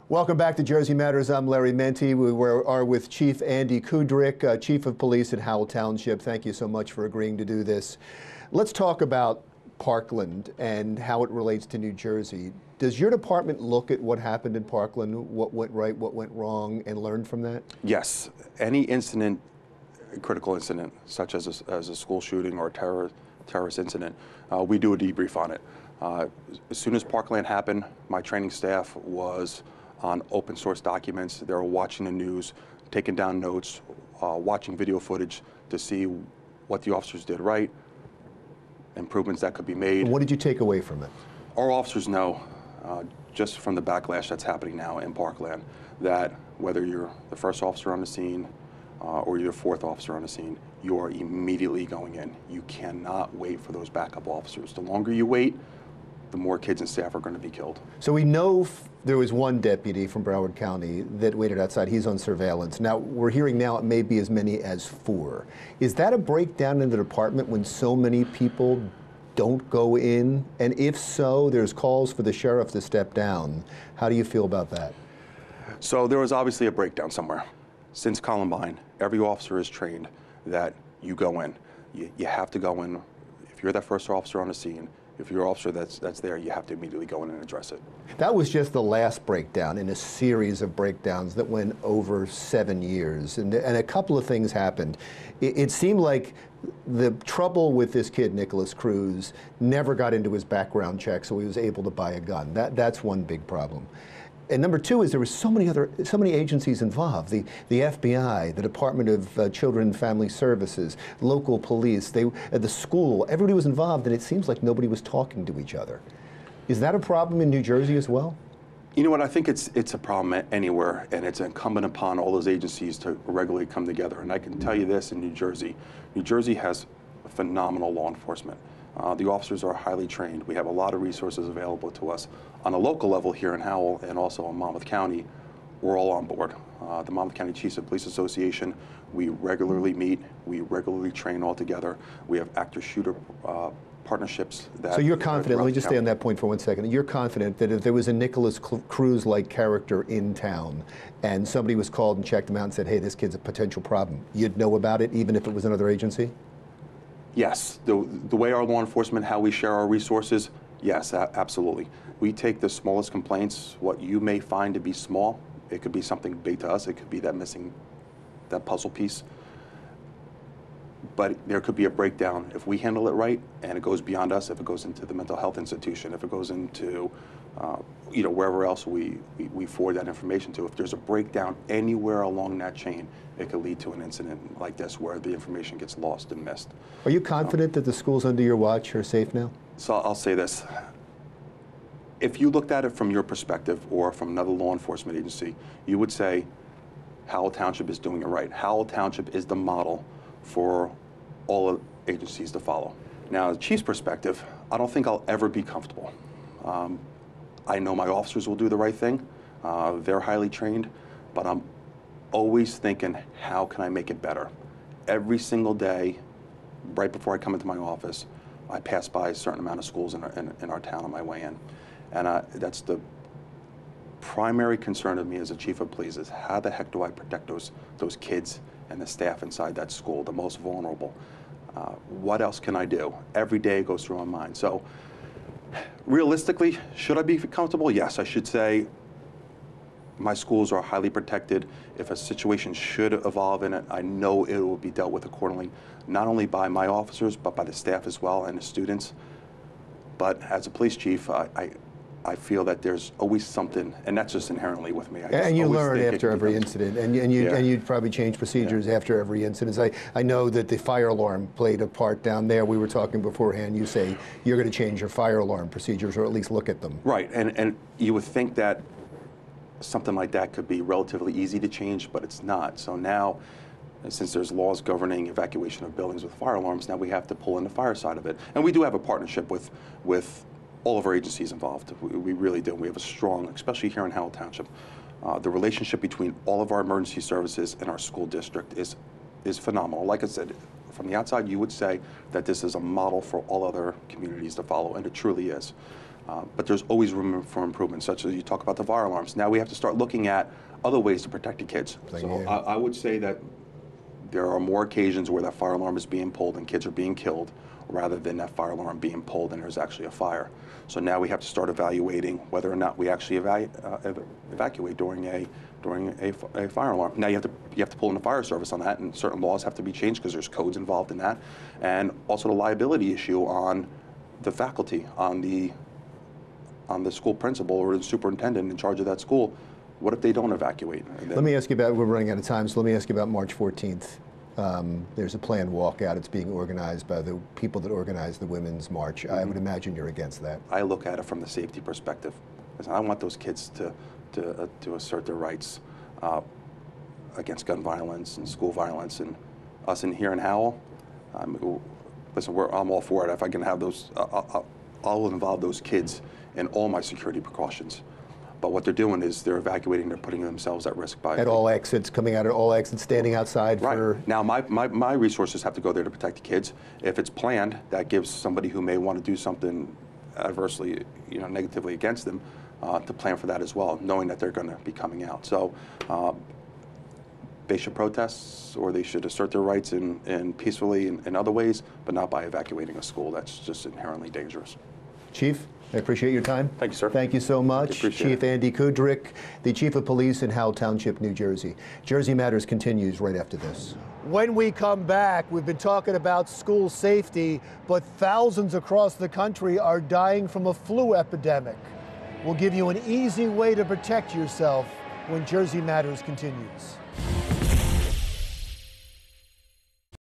Welcome back to Jersey Matters. I'm Larry Menti. We are with Chief Andy Kudrick, Chief of Police at Howell Township. Thank you so much for agreeing to do this. Let's talk about Parkland and how it relates to New Jersey. Does your department look at what happened in Parkland, what went right, what went wrong, and learn from that? Yes. Any incident, critical incident, such as a school shooting or a terrorist incident, we do a debrief on it. As soon as Parkland happened, my training staff was on open source documents. They were watching the news, taking down notes, watching video footage to see what the officers did right, improvements that could be made. And what did you take away from it? Our officers know, just from the backlash that's happening now in Parkland, that whether you're the first officer on the scene or you're the fourth officer on the scene, you are immediately going in. You cannot wait for those backup officers. The longer you wait, the more kids and staff are going to be killed. So we know there was one deputy from Broward County that waited outside. He's on surveillance. Now, we're hearing now it may be as many as 4. Is that a breakdown in the department when so many people don't go in? And if so, there's calls for the sheriff to step down. How do you feel about that? So there was obviously a breakdown somewhere. Since Columbine, every officer is trained that you go in. You have to go in. If you're that first officer on the scene, if you're an officer that's there, you have to immediately go in and address it. That was just the last breakdown in a series of breakdowns that went over 7 years. And a couple of things happened. It seemed like the trouble with this kid, Nicholas Cruz, never got into his background check, so he was able to buy a gun. That's one big problem. And number two is there were so many agencies involved. The FBI, the Department of Children and Family Services, local police, the school, everybody was involved, and it seems like nobody was talking to each other. Is that a problem in New Jersey as well? You know what, I think it's a problem anywhere, and it's incumbent upon all those agencies to regularly come together. And I can tell you this, in New Jersey has phenomenal law enforcement. The officers are highly trained. We have a lot of resources available to us. On a local level here in Howell and also in Monmouth County, we're all on board. The Monmouth County Chiefs of Police Association, we regularly meet, we regularly train all together. We have actor-shooter partnerships. So you're confident, let me just stay on that point for 1 second. You're confident that if there was a Nicholas Cruz-like character in town and somebody was called and checked him out and said, hey, this kid's a potential problem, you'd know about it even if it was another agency? Yes, the way our law enforcement, how we share our resources, yes, absolutely. We take the smallest complaints, what you may find to be small. It could be something big to us. It could be that missing, that puzzle piece. But there could be a breakdown if we handle it right, and it goes beyond us. If it goes into the mental health institution, if it goes into wherever else we forward that information to. If there's a breakdown anywhere along that chain, it could lead to an incident like this where the information gets lost and missed. Are you confident that the schools under your watch are safe now? So I'll say this. If you looked at it from your perspective or from another law enforcement agency, you would say Howell Township is doing it right. Howell Township is the model for all agencies to follow. Now, the chief's perspective, I don't think I'll ever be comfortable. I know my officers will do the right thing. They're highly trained, but I'm always thinking, how can I make it better? Every single day, right before I come into my office, I pass by a certain amount of schools in our town on my way in. And that's the primary concern of me as a chief of police, is how the heck do I protect those kids and the staff inside that school, the most vulnerable? What else can I do? Every day goes through my mind. So realistically, should I be comfortable? Yes, I should say my schools are highly protected. If a situation should evolve in it, I know it will be dealt with accordingly, not only by my officers, but by the staff as well and the students. But as a police chief, I feel that there's always something, and that's just inherently with me. And you learn after every incident, and you'd probably change procedures after every incident. I know that the fire alarm played a part down there. We were talking beforehand. You say you're going to change your fire alarm procedures, or at least look at them. Right, and you would think that something like that could be relatively easy to change, but it's not. So now, since there's laws governing evacuation of buildings with fire alarms, now we have to pull in the fire side of it. And we do have a partnership with all of our agencies involved. We really do. We have a strong, especially here in Howell Township, the relationship between all of our emergency services and our school district is phenomenal. Like I said, from the outside, you would say that this is a model for all other communities to follow, and it truly is. But there's always room for improvement, such as you talk about the fire alarms. Now we have to start looking at other ways to protect the kids. So I would say that there are more occasions where that fire alarm is being pulled and kids are being killed, rather than that fire alarm being pulled and there's actually a fire. So now we have to start evaluating whether or not we actually evacuate during a fire alarm. Now you have to pull in the fire service on that, and certain laws have to be changed because there's codes involved in that, and also the liability issue on the faculty, on the school principal or the superintendent in charge of that school. What if they don't evacuate? Let me ask you about, we're running out of time, so let me ask you about March 14th. There's a planned walkout. It's being organized by the people that organized the Women's March. I would imagine you're against that. I look at it from the safety perspective. I want those kids to assert their rights against gun violence and school violence. And us in here in Howell, listen, I'm all for it. If I can have those, I'll involve those kids in all my security precautions. But what they're doing is they're evacuating, they're putting themselves at risk by... At all exits, coming out at all exits, standing outside for... Right. Now, my resources have to go there to protect the kids. If it's planned, that gives somebody who may want to do something adversely, negatively against them, to plan for that as well, knowing that they're going to be coming out. So they should protest, or they should assert their rights in peacefully in other ways, but not by evacuating a school. That's just inherently dangerous. Chief, I appreciate your time. Thank you, sir. Thank you so much. Chief Andy Kudrick, the Chief of Police in Howell Township, New Jersey. Jersey Matters continues right after this. When we come back, we've been talking about school safety, but thousands across the country are dying from a flu epidemic. We'll give you an easy way to protect yourself when Jersey Matters continues.